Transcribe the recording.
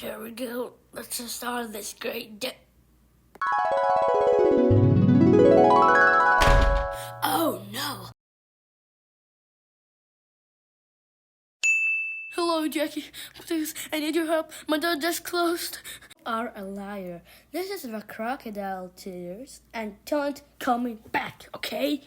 Here we go. Let's just start this great day. Oh no! Hello, Jackie. Please, I need your help. My door just closed. Are a liar. This is the crocodile tears and don't coming back, okay?